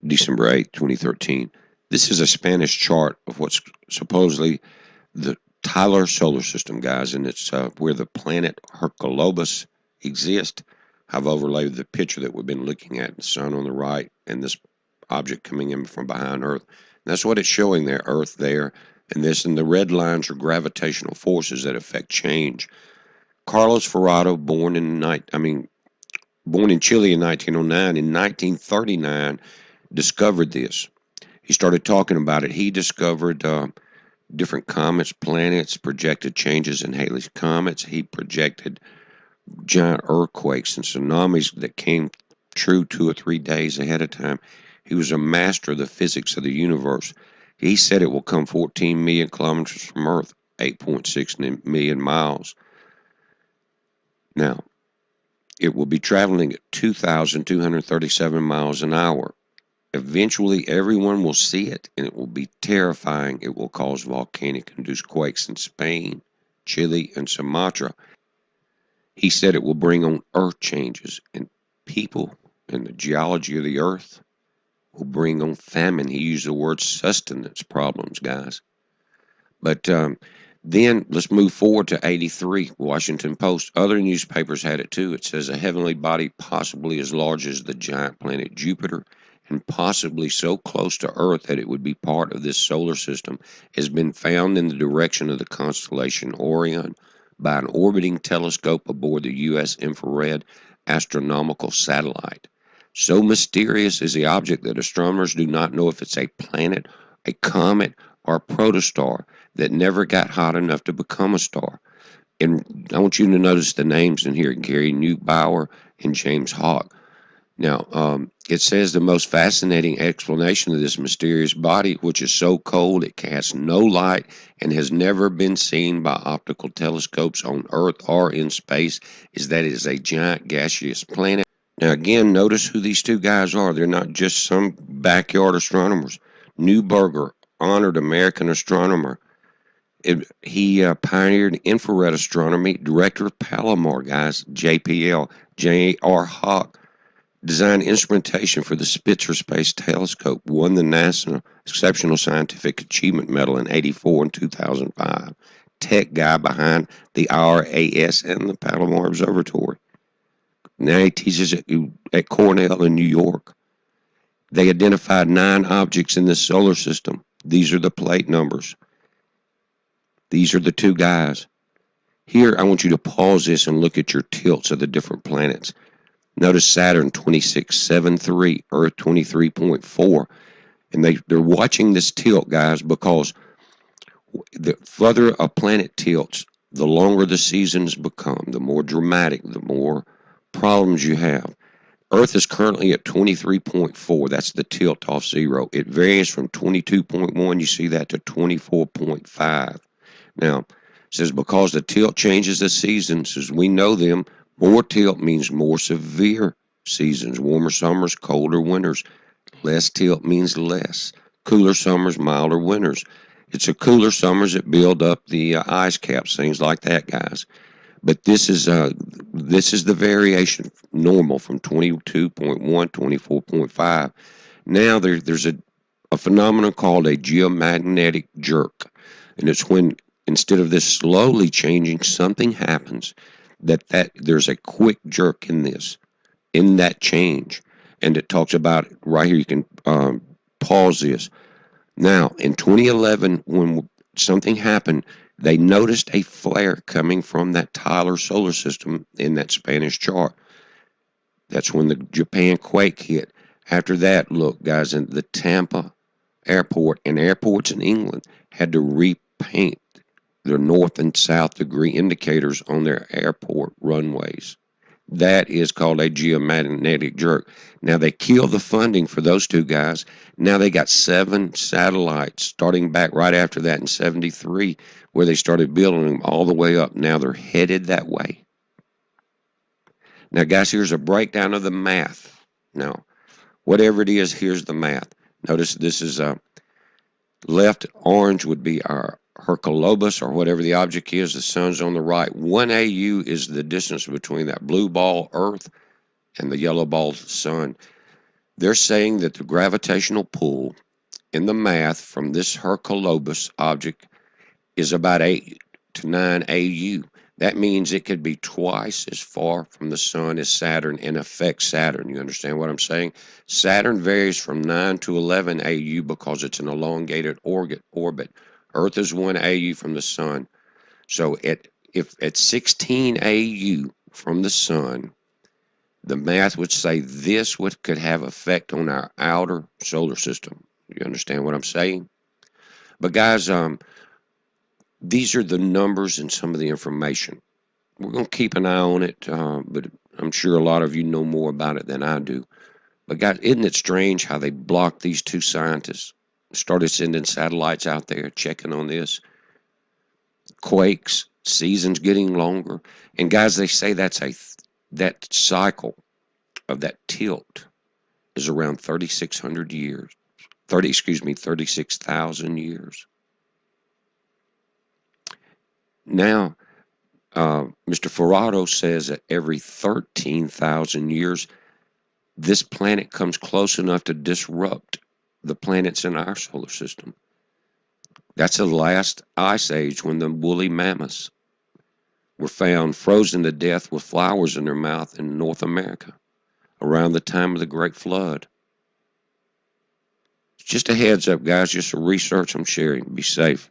December 8th, 2013. This is a Spanish chart of what's supposedly the Tyler solar system, guys, and it's where the planet Hercolubus exists. I've overlaid the picture that we've been looking at, the sun on the right and this object coming in from behind Earth. And that's what it's showing there, Earth there, and this, and the red lines are gravitational forces that affect change. Carlos Ferrado, born in Chile in 1909, in 1939, discovered this. He started talking about it. He discovered different comets, planets, projected changes in Halley's comets. He projected giant earthquakes and tsunamis that came true 2 or 3 days ahead of time. He was a master of the physics of the universe. He said it will come 14 million kilometers from Earth, 8.6 million miles. Now, it will be traveling at 2,237 miles an hour. Eventually, everyone will see it, and it will be terrifying. It will cause volcanic-induced quakes in Spain, Chile, and Sumatra. He said it will bring on earth changes, and people and the geology of the earth will bring on famine. He used the word sustenance problems, guys. But then let's move forward to 83, Washington Post. Other newspapers had it too. It says a heavenly body possibly as large as the giant planet Jupiter and possibly so close to Earth that it would be part of this solar system has been found in the direction of the constellation Orion by an orbiting telescope aboard the U.S. infrared astronomical satellite. So mysterious is the object that astronomers do not know if it's a planet, a comet, or a protostar that never got hot enough to become a star. And I want you to notice the names in here, Gary Neubauer and James Hawk. Now, it says the most fascinating explanation of this mysterious body, which is so cold it casts no light and has never been seen by optical telescopes on Earth or in space, is that it is a giant gaseous planet. Now, again, notice who these two guys are. They're not just some backyard astronomers. Neuberger, honored American astronomer. He pioneered infrared astronomy. Director of Palomar, guys, JPL. J.R. Hawk designed instrumentation for the Spitzer Space Telescope, won the NASA Exceptional Scientific Achievement Medal in '84 and 2005. Tech guy behind the IRAS and the Palomar Observatory. Now he teaches at Cornell in New York. They identified 9 objects in the solar system. These are the plate numbers. These are the two guys. Here, I want you to pause this and look at your tilts of the different planets. Notice Saturn 2673, Earth 23.4. And they're watching this tilt, guys, because the further a planet tilts, the longer the seasons become, the more dramatic, the more problems you have. Earth is currently at 23.4. That's the tilt off zero. It varies from 22.1, you see that, to 24.5. Now, it says because the tilt changes the seasons as we know them, more tilt means more severe seasons, warmer summers, colder winters. Less tilt means less. Cooler summers, milder winters. It's the cooler summers that build up the ice caps, things like that, guys. But this is the variation normal from 22.1, 24.5. Now there's a phenomenon called a geomagnetic jerk, and it's when instead of this slowly changing, something happens that there's a quick jerk in that change, and it talks about it right here. You can pause this. Now, in 2011, when something happened, they noticed a flare coming from that Tyler solar system in that Spanish chart. That's when the Japan quake hit. After that, look, guys, in the Tampa airport and airports in England had to repaint their north and south degree indicators on their airport runways. That is called a geomagnetic jerk. Now, they killed the funding for those two guys. Now they got 7 satellites starting back right after that in '73, where they started building them all the way up. Now they're headed that way. Now, guys, here's a breakdown of the math. Now, whatever it is, here's the math. Notice this is left orange would be our Hercolubus, or whatever the object is. The sun's on the right. 1 AU is the distance between that blue ball, Earth, and the yellow ball, sun. They're saying that the gravitational pull in the math from this Hercolubus object is about 8 to 9 AU. That means it could be twice as far from the sun as Saturn and affect Saturn. You understand what I'm saying? Saturn varies from 9 to 11 AU because it's an elongated orbit. Earth is 1 AU from the sun. So if at 16 AU from the sun, the math would say this could have effect on our outer solar system. You understand what I'm saying? But guys, these are the numbers and some of the information. We're going to keep an eye on it, but I'm sure a lot of you know more about it than I do. But guys, isn't it strange how they blocked these two scientists, started sending satellites out there checking on this? Quakes, seasons getting longer, and guys, they say that cycle of that tilt is around 3,600 years. 36,000 years. Now, Mr. Ferraro says that every 13,000 years, this planet comes close enough to disrupt the planets in our solar system. That's the last ice age when the woolly mammoths were found frozen to death with flowers in their mouth in North America around the time of the Great Flood. Just a heads up, guys, just some research I'm sharing. Be safe.